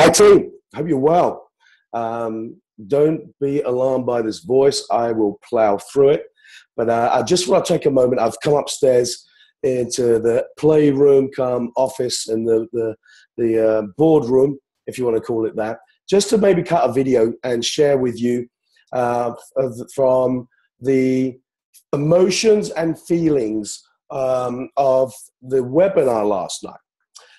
Hi, team. Hope you're well. Don't be alarmed by this voice. I will plow through it. But I just want to take a moment. I've come upstairs into the playroom, come office, and the boardroom, if you want to call it that, just to maybe cut a video and share with you from the emotions and feelings of the webinar last night.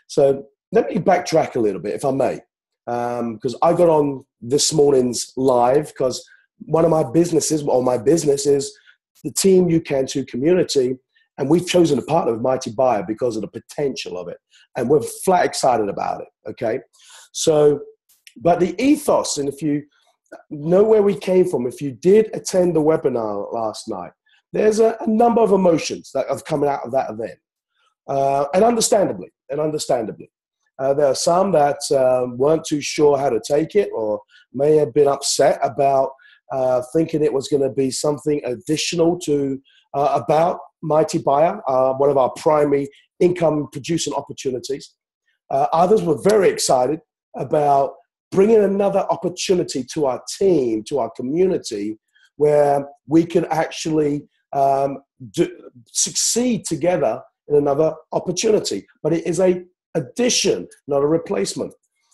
So let me backtrack a little bit, if I may, because I got on this morning's live because one of my businesses, or my business, is the Team UCAN2 community, and we've chosen to partner with Mighty Buyer because of the potential of it, and we're flat excited about it, okay? So, but the ethos, and if you know where we came from, if you did attend the webinar last night, there's a number of emotions that have come out of that event, and understandably. There are some that weren't too sure how to take it, or may have been upset about thinking it was going to be something additional to about Mighty Buyer, one of our primary income producing opportunities. Others were very excited about bringing another opportunity to our team, to our community, where we could actually succeed together in another opportunity. But it is a addition, not a replacement.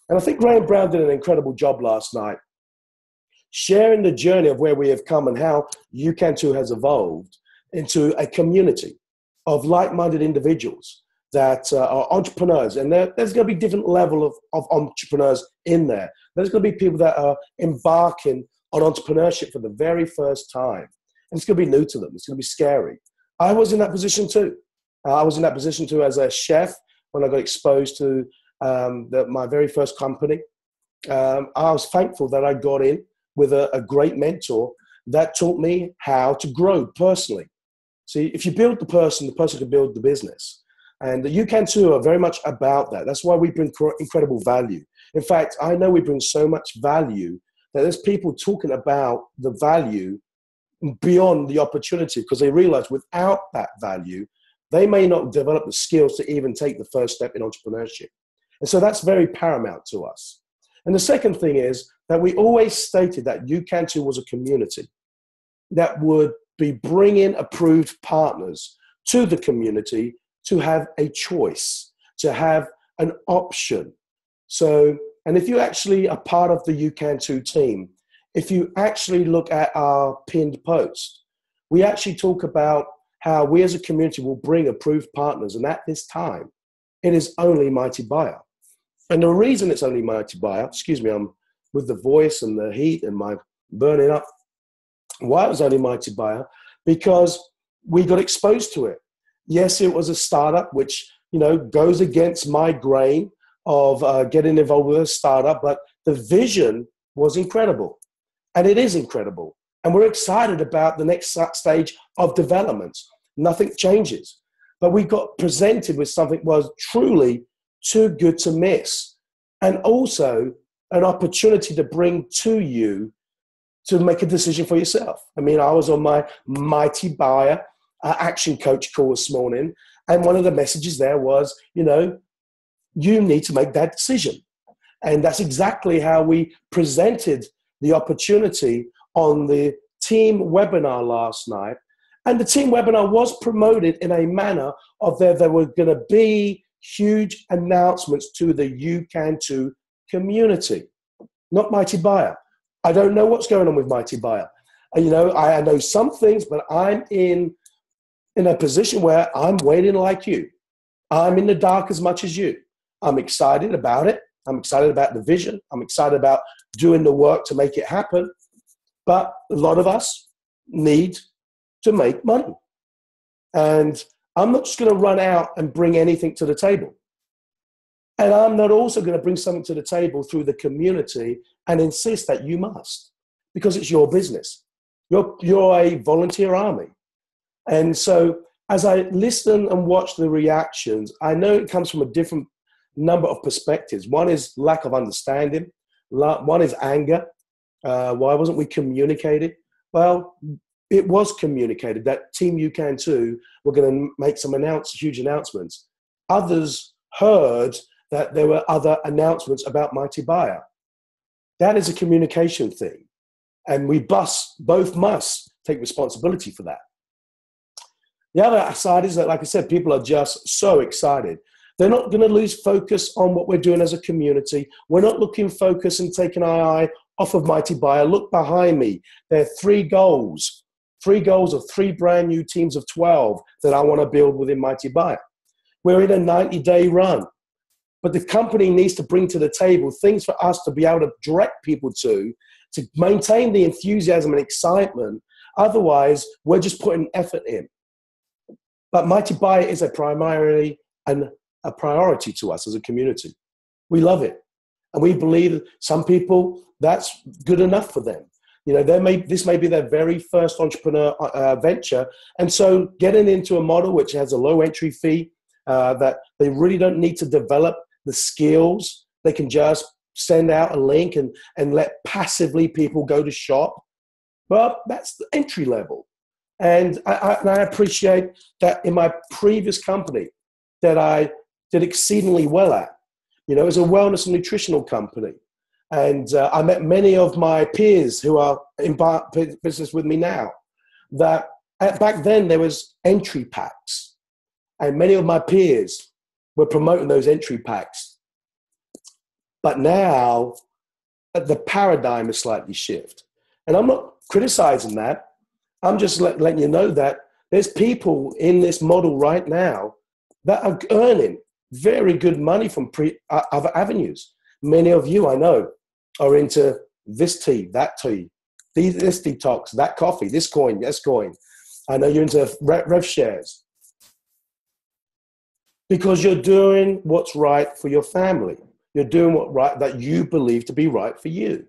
And I think Graham Brown did an incredible job last night, sharing the journey of where we have come and how UCAN2 has evolved into a community of like-minded individuals that are entrepreneurs. And there's going to be different level of entrepreneurs in there. There's going to be people that are embarking on entrepreneurship for the very first time. And it's going to be new to them. It's going to be scary. I was in that position too. I was in that position too as a chef when I got exposed to my very first company. I was thankful that I got in with a great mentor that taught me how to grow personally. See, if you build the person can build the business. And the UCAN2 are very much about that. That's why we bring incredible value. In fact, I know we bring so much value that there's people talking about the value beyond the opportunity, because they realize without that value, they may not develop the skills to even take the first step in entrepreneurship. And so that's very paramount to us. And the second thing is that we always stated that UCAN2 was a community that would be bringing approved partners to the community to have a choice, to have an option. So, and if you actually are part of the UCAN2 team, if you actually look at our pinned post, we actually talk about how we as a community will bring approved partners. And at this time, it is only Mighty Buyer. And the reason it's only Mighty Buyer, excuse me, I'm with the voice and the heat and my burning up. Why it was only Mighty Buyer? Because we got exposed to it. Yes, it was a startup, which, you know, goes against my grain of getting involved with a startup, but the vision was incredible. And it is incredible. And we're excited about the next stage of development. Nothing changes. But we got presented with something that was truly too good to miss. And also an opportunity to bring to you to make a decision for yourself. I mean, I was on my Mighty Buyer action coach call this morning, and one of the messages there was, you know, you need to make that decision. And that's exactly how we presented the opportunity on the team webinar last night. And the team webinar was promoted in a manner of there were going to be huge announcements to the UCAN2 community, not Mighty Buyer. I don't know what's going on with Mighty Buyer. You know, I know some things, but I'm in a position where I'm waiting like you. I'm in the dark as much as you. I'm excited about it. I'm excited about the vision. I'm excited about doing the work to make it happen. But a lot of us need to make money. And I'm not just going to run out and bring anything to the table. And I'm not also going to bring something to the table through the community and insist that you must, because it's your business. You're a volunteer army. And so as I listen and watch the reactions, I know it comes from a different number of perspectives. One is lack of understanding. One is anger. Why wasn't we communicated? Well, it was communicated that Team UCAN2 were going to make some huge announcements. Others heard that there were other announcements about Mighty Buyer. That is a communication thing. And we both must take responsibility for that. The other side is that, like I said, people are just so excited. They're not going to lose focus on what we're doing as a community. We're not looking focus and taking our eye off of Mighty Buyer. Look behind me. There are 3 goals of 3 brand new teams of 12 that I want to build within Mighty Buyer. We're in a 90-day run. But the company needs to bring to the table things for us to be able to direct people to maintain the enthusiasm and excitement. Otherwise, we're just putting effort in. But Mighty Buyer is primarily a priority to us as a community. We love it. And we believe that some people, that's good enough for them. You know, this may be their very first entrepreneur venture. And so getting into a model which has a low entry fee, that they really don't need to develop the skills. They can just send out a link and let passively people go to shop. Well, that's the entry level. And I appreciate that in my previous company that I did exceedingly well at. You know, it was a wellness and nutritional company. And I met many of my peers who are in business with me now, that back then there was entry packs. And many of my peers were promoting those entry packs. But now the paradigm is slightly shifted. And I'm not criticizing that. I'm just letting you know that there's people in this model right now that are earning very good money from other avenues. Many of you, I know, are into this tea, that tea, this detox, that coffee, this coin, this coin. I know you're into rev shares. Because you're doing what's right for your family. You're doing what right that you believe to be right for you.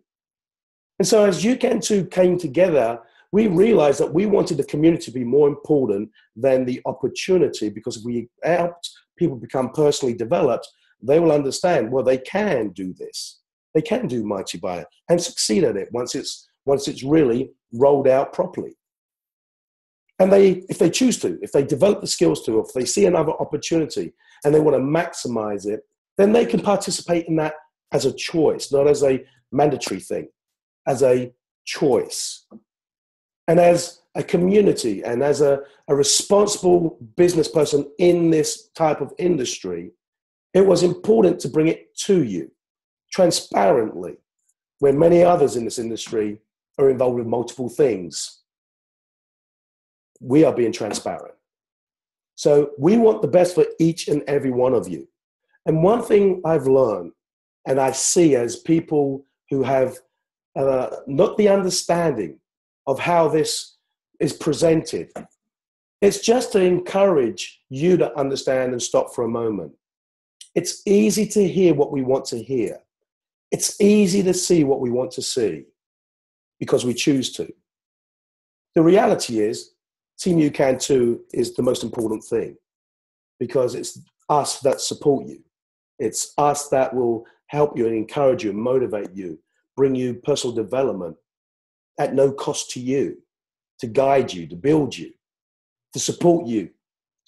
And so as UCAN2 came together, we realized that we wanted the community to be more important than the opportunity, because if we helped people become personally developed, they will understand, well, they can do this. They can do Mighty Buyer and succeed at it once it's really rolled out properly. And if they choose to, if they develop the skills to, if they see another opportunity and they want to maximize it, then they can participate in that as a choice, not as a mandatory thing, as a choice. And as a community and as a responsible business person in this type of industry, it was important to bring it to you transparently, when many others in this industry are involved with multiple things. We are being transparent. So we want the best for each and every one of you. And one thing I've learned, and I see as people who have not the understanding of how this is presented, it's just to encourage you to understand and stop for a moment. It's easy to hear what we want to hear. It's easy to see what we want to see because we choose to. The reality is, Team UCAN2 is the most important thing, because it's us that support you. It's us that will help you and encourage you and motivate you, bring you personal development at no cost to you, to guide you, to build you, to support you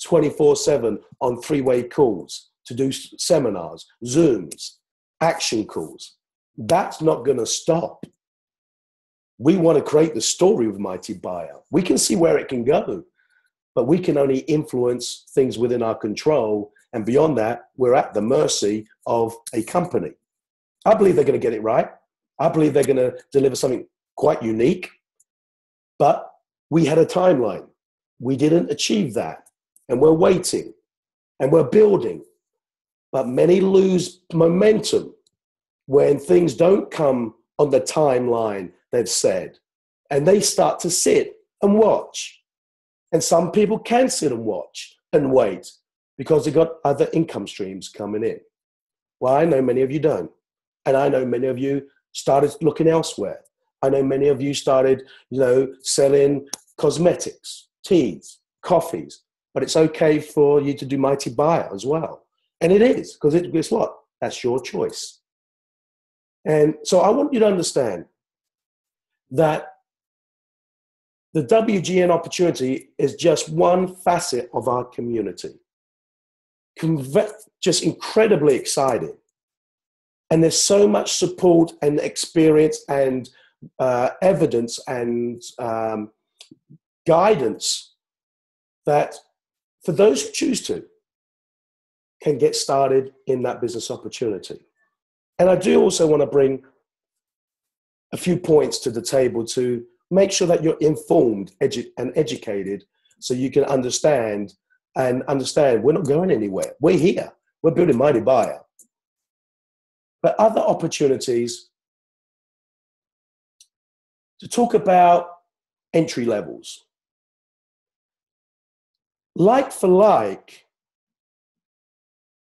24/7 on 3-way calls, to do seminars, Zooms, action calls. That's not going to stop. We want to create the story of Mighty Buyer. We can see where it can go, but we can only influence things within our control. And beyond that, we're at the mercy of a company. I believe they're going to get it right. I believe they're going to deliver something quite unique, but we had a timeline. We didn't achieve that, and we're waiting, and we're building. But many lose momentum when things don't come on the timeline they've said, and they start to sit and watch. And some people can sit and watch and wait because they've got other income streams coming in. Well, I know many of you don't. And I know many of you started looking elsewhere. I know many of you started, selling cosmetics, teas, coffees, but it's okay for you to do Mighty Buyer as well. And it is, because guess what? That's your choice. And so I want you to understand that the WGN opportunity is just one facet of our community. just incredibly exciting. And there's so much support and experience and evidence and guidance that for those who choose to can get started in that business opportunity. And I do also want to bring a few points to the table to make sure that you're informed and educated so you can understand we're not going anywhere. We're here. We're building Mighty Buyer. But other opportunities to talk about entry levels. Like for like,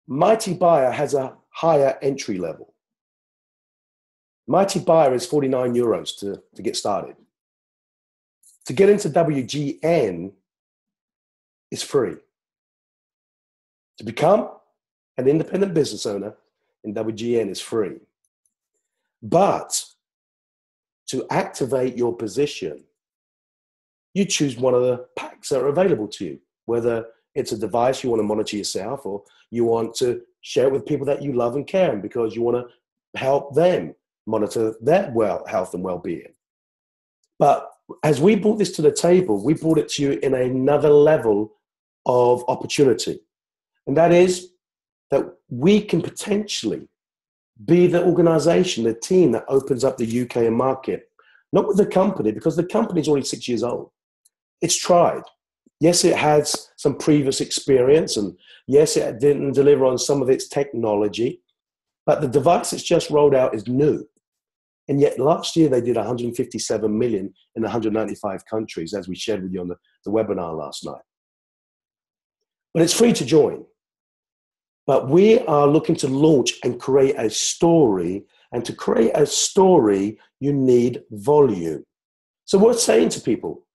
Mighty Buyer has a higher entry level. Mighty Buyer is 49 euros to get started. To get into WGN is free. To become an independent business owner in WGN is free. But to activate your position, you choose one of the packs that are available to you, whether it's a device you want to monitor yourself or you want to share it with people that you love and care because you want to help them monitor their health and well-being. But as we brought this to the table, we brought it to you in another level of opportunity. And that is that we can potentially be the organization, the team that opens up the UK market. Not with the company, because the company is already 6 years old. It's tried. Yes, it has some previous experience, and yes, it didn't deliver on some of its technology, but the device that's just rolled out is new. And yet last year they did 157 million in 195 countries, as we shared with you on the webinar last night. But it's free to join. But we are looking to launch and create a story. And to create a story, you need volume. So we're saying to people,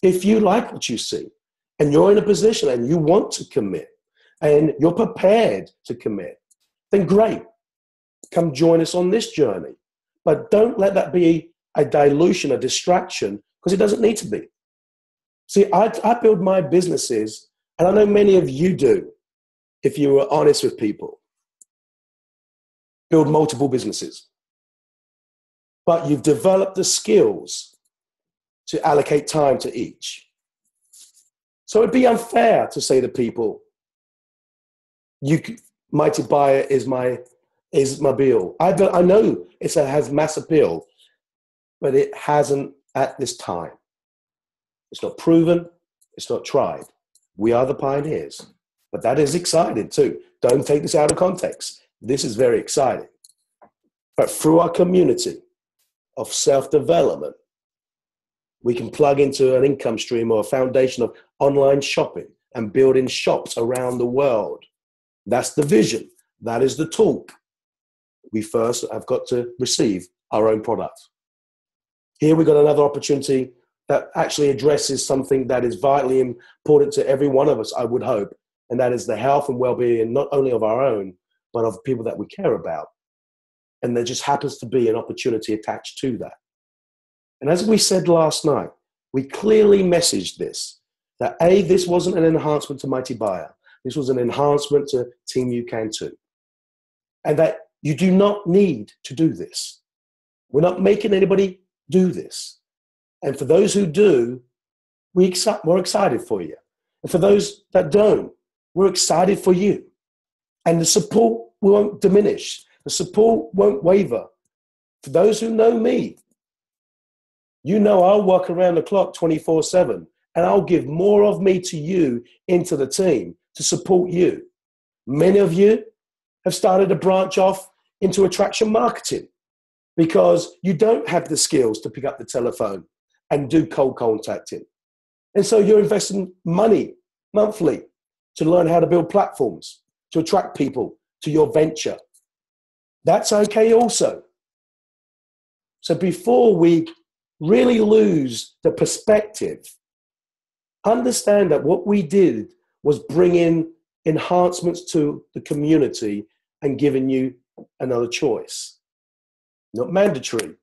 if you like what you see, and you're in a position and you want to commit, and you're prepared to commit, then great. Come join us on this journey. But don't let that be a dilution, a distraction, because it doesn't need to be. See, I build my businesses, and I know many of you do, if you were honest with people. Build multiple businesses. But you've developed the skills to allocate time to each. So it'd be unfair to say to people, Mighty Buyer is my bill. I know it has mass appeal, but it hasn't at this time. It's not proven. It's not tried. We are the pioneers. But that is exciting too. Don't take this out of context. This is very exciting. But through our community of self-development, we can plug into an income stream or a foundation of online shopping and building shops around the world. That's the vision. That is the talk. We first have got to receive our own product. Here we've got another opportunity that actually addresses something that is vitally important to every one of us, I would hope, and that is the health and well-being, not only of our own, but of people that we care about. And there just happens to be an opportunity attached to that. And as we said last night, we clearly messaged this, that A, this wasn't an enhancement to Mighty Buyer. This was an enhancement to Team UCAN2. And that you do not need to do this. We're not making anybody do this. And for those who do, we're excited for you. And for those that don't, we're excited for you. And the support won't diminish. The support won't waver. For those who know me, you know I'll work around the clock 24/7, and I'll give more of me to you into the team to support you. Many of you have started to branch off into attraction marketing because you don't have the skills to pick up the telephone and do cold contacting. And so you're investing money monthly to learn how to build platforms, to attract people to your venture. That's okay also. So before we really lose the perspective, understand that what we did was bring in enhancements to the community and giving you another choice. Not mandatory,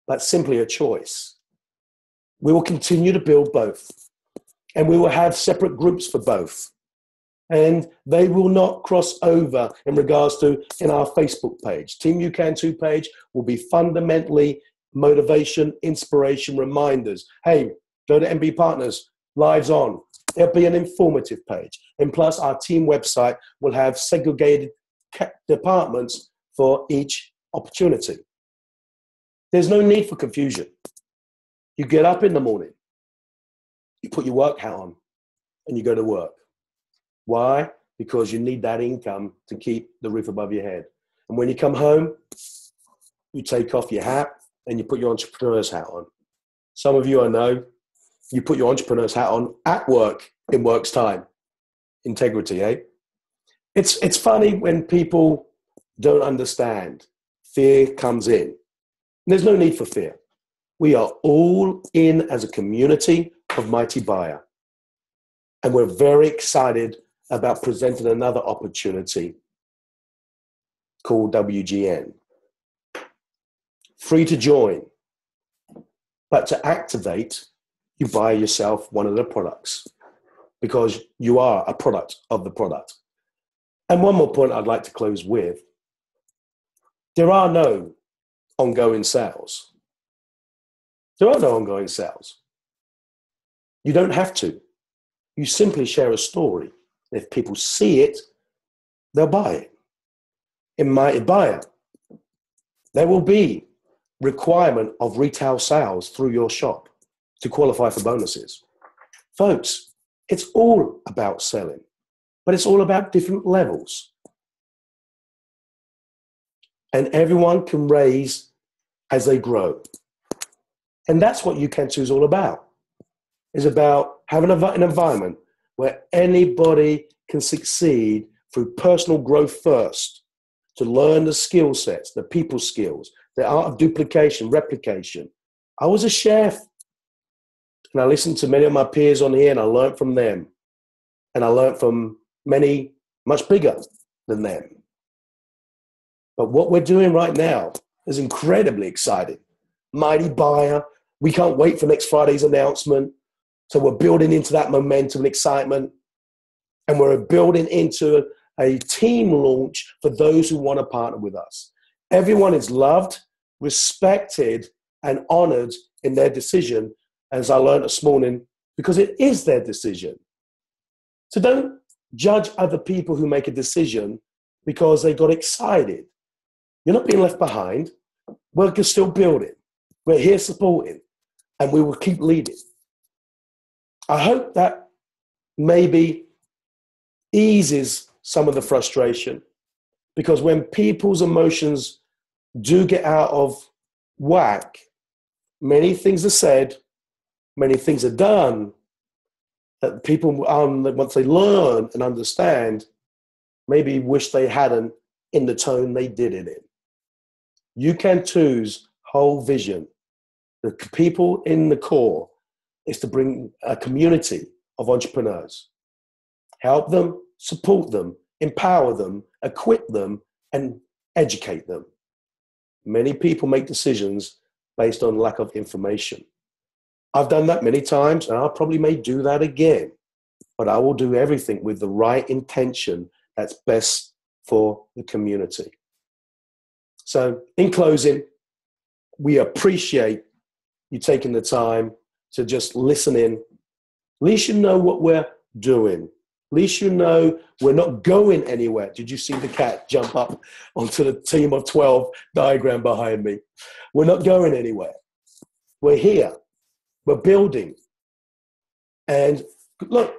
but simply a choice. We will continue to build both, and we will have separate groups for both. And they will not cross over in regards to in our Facebook page. Team UCAN2 page will be fundamentally motivation, inspiration, reminders. Hey, go to MB Partners, lives on. It'll be an informative page. And plus our team website will have segregated departments for each opportunity. There's no need for confusion. You get up in the morning, you put your work hat on, and you go to work. Why? Because you need that income to keep the roof above your head. And when you come home, you take off your hat and you put your entrepreneur's hat on. Some of you I know, you put your entrepreneur's hat on at work in work's time. Integrity, eh? It's funny when people don't understand. Fear comes in. There's no need for fear. We are all in as a community of Mighty Buyer. And we're very excited about presenting another opportunity called WGN. Free to join. But to activate, you buy yourself one of the products because you are a product of the product. And one more point I'd like to close with. There are no ongoing sales. There are no ongoing sales. You don't have to. You simply share a story. If people see it, they'll buy it. In Mighty Buyer, there will be requirement of retail sales through your shop to qualify for bonuses. Folks, it's all about selling, but it's all about different levels. And everyone can raise as they grow. And that's what UCAN2 is all about. It's about having an environment where anybody can succeed through personal growth first, to learn the skill sets, the people skills, the art of duplication, replication. I was a chef, and I listened to many of my peers on here, and I learned from them. And I learned from many much bigger than them. But what we're doing right now is incredibly exciting. Mighty Buyer. We can't wait for next Friday's announcement. So we're building into that momentum and excitement. And we're building into a team launch for those who want to partner with us. Everyone is loved, respected, and honored in their decision, as I learned this morning, because it is their decision. So don't judge other people who make a decision because they got excited. You're not being left behind. We're still building. We're here supporting, and we will keep leading. I hope that maybe eases some of the frustration, because when people's emotions do get out of whack, many things are said, many things are done that people, once they learn and understand, maybe wish they hadn't in the tone they did it in. UCAN2's whole vision, the people in the core, is to bring a community of entrepreneurs, help them, support them, empower them, equip them, and educate them. Many people make decisions based on lack of information. I've done that many times, and I probably may do that again, but I will do everything with the right intention that's best for the community. So in closing, we appreciate you taking the time to just listen in. At least you know what we're doing. At least you know we're not going anywhere. Did you see the cat jump up onto the team of 12 diagram behind me? We're not going anywhere. We're here. We're building. And look,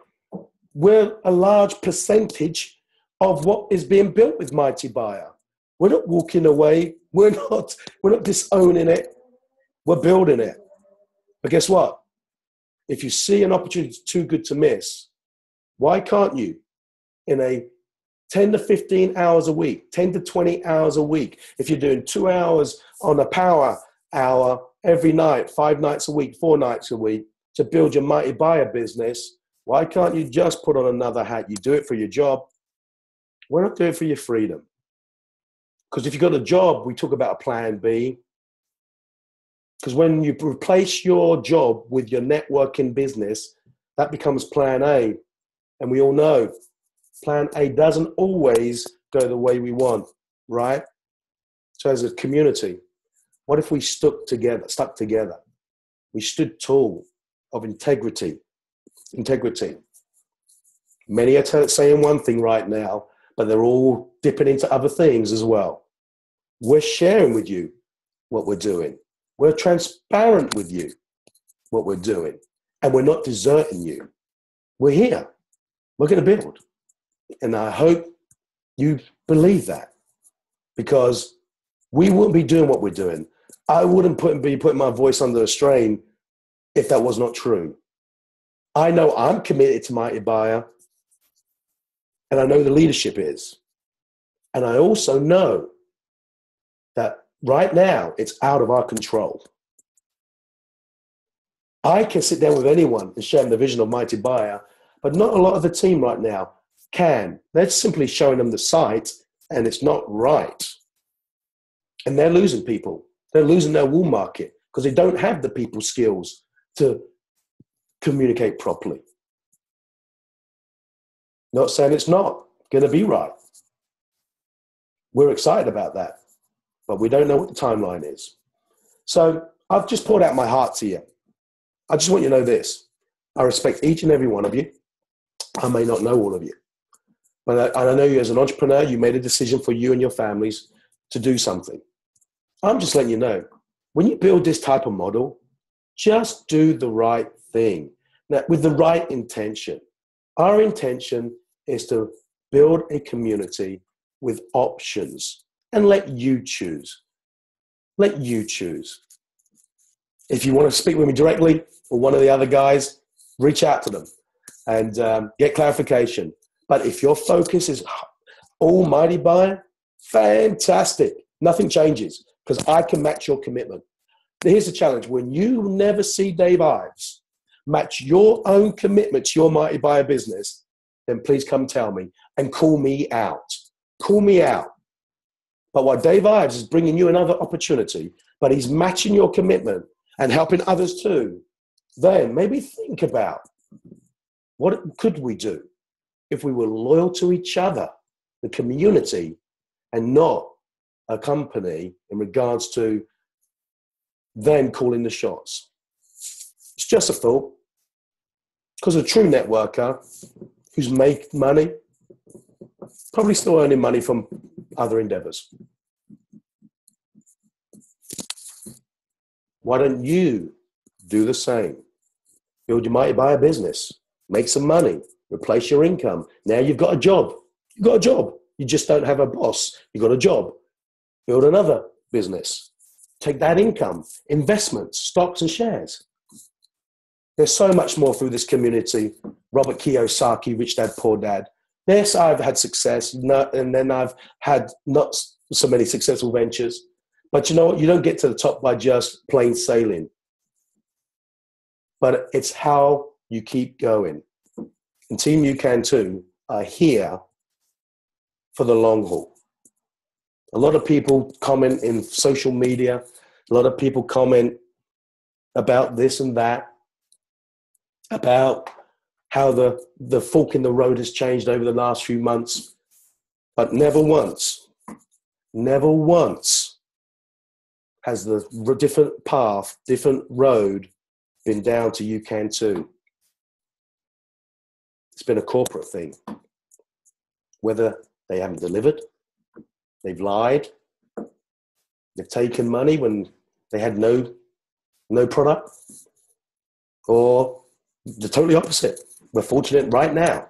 we're a large percentage of what is being built with Mighty Buyer. We're not walking away. We're not disowning it. We're building it. But guess what? If you see an opportunity too good to miss, why can't you, in a 10 to 15 hours a week, 10 to 20 hours a week, if you're doing 2 hours on a power hour every night, 5 nights a week, 4 nights a week, to build your Mighty Buyer business, why can't you just put on another hat? You do it for your job. Why not do it for your freedom? Because if you've got a job, we talk about a plan B. Because when you replace your job with your networking business, that becomes plan A. And we all know Plan A doesn't always go the way we want, right? So as a community, what if we stuck together? We stood tall of integrity. Many are saying one thing right now, but they're all dipping into other things as well. We're sharing with you what we're doing. We're transparent with you what we're doing. And we're not deserting you. We're here. We're going to build. And I hope you believe that, because we wouldn't be doing what we're doing. I wouldn't be putting my voice under a strain if that was not true. I know I'm committed to Mighty Buyer, and I know the leadership is. And I also know that right now it's out of our control. I can sit down with anyone and share the vision of Mighty Buyer, but not a lot of the team right now can. They're simply showing them the site, and it's not right. And they're losing people. They're losing their wool market because they don't have the people skills to communicate properly. Not saying it's not going to be right. We're excited about that, but we don't know what the timeline is. So I've just poured out my heart to you. I just want you to know this. I respect each and every one of you. I may not know all of you, but I know you as an entrepreneur, you made a decision for you and your families to do something. I'm just letting you know, when you build this type of model, just do the right thing. Now, with the right intention. Our intention is to build a community with options and let you choose. Let you choose. If you want to speak with me directly or one of the other guys, reach out to them and get clarification. But if your focus is almighty buyer, fantastic. Nothing changes because I can match your commitment. Here's the challenge. When you never see Dave Ives match your own commitment to your Mighty Buyer business, then please come tell me and call me out. Call me out. But while Dave Ives is bringing you another opportunity, but he's matching your commitment and helping others too, then maybe think about what could we do if we were loyal to each other, the community, and not a company in regards to them calling the shots. It's just a thought. Because a true networker who's made money, probably still earning money from other endeavors. Why don't you do the same? Build your Mighty Buyer business, make some money, replace your income. Now you've got a job. You've got a job. You just don't have a boss. You've got a job. Build another business. Take that income, investments, stocks and shares. There's so much more through this community. Robert Kiyosaki, Rich Dad, Poor Dad. Yes, I've had success, and then I've had not so many successful ventures. But you know what? You don't get to the top by just plain sailing. But it's how you keep going. And Team UCAN2 are here for the long haul. A lot of people comment in social media. A lot of people comment about this and that, about how the fork in the road has changed over the last few months. But never once has the different path, different road been down to UCAN2. It's been a corporate thing. Whether they haven't delivered, they've lied, they've taken money when they had no product, or the totally opposite. We're fortunate right now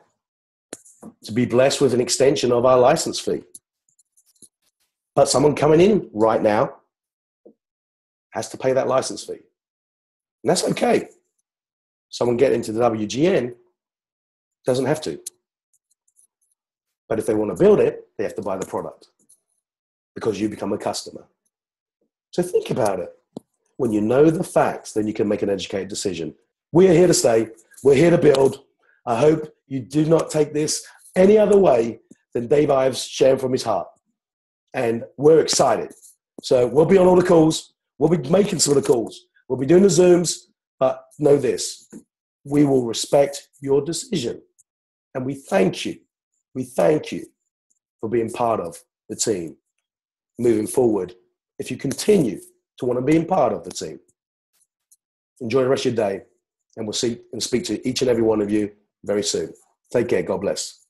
to be blessed with an extension of our license fee. But someone coming in right now has to pay that license fee. And that's okay. Someone getting into the WGN doesn't have to. But if they want to build it, they have to buy the product because you become a customer. So think about it. When you know the facts, then you can make an educated decision. We are here to stay. We're here to build. I hope you do not take this any other way than Dave Ives sharing from his heart. And we're excited. So we'll be on all the calls. We'll be making some of the calls. We'll be doing the Zooms. But know this, we will respect your decision. And we thank you we thank you for being part of the team moving forward. If you continue to want to be part of the team, enjoy the rest of your day, and we'll see and speak to each and every one of you very soon. Take care. God bless.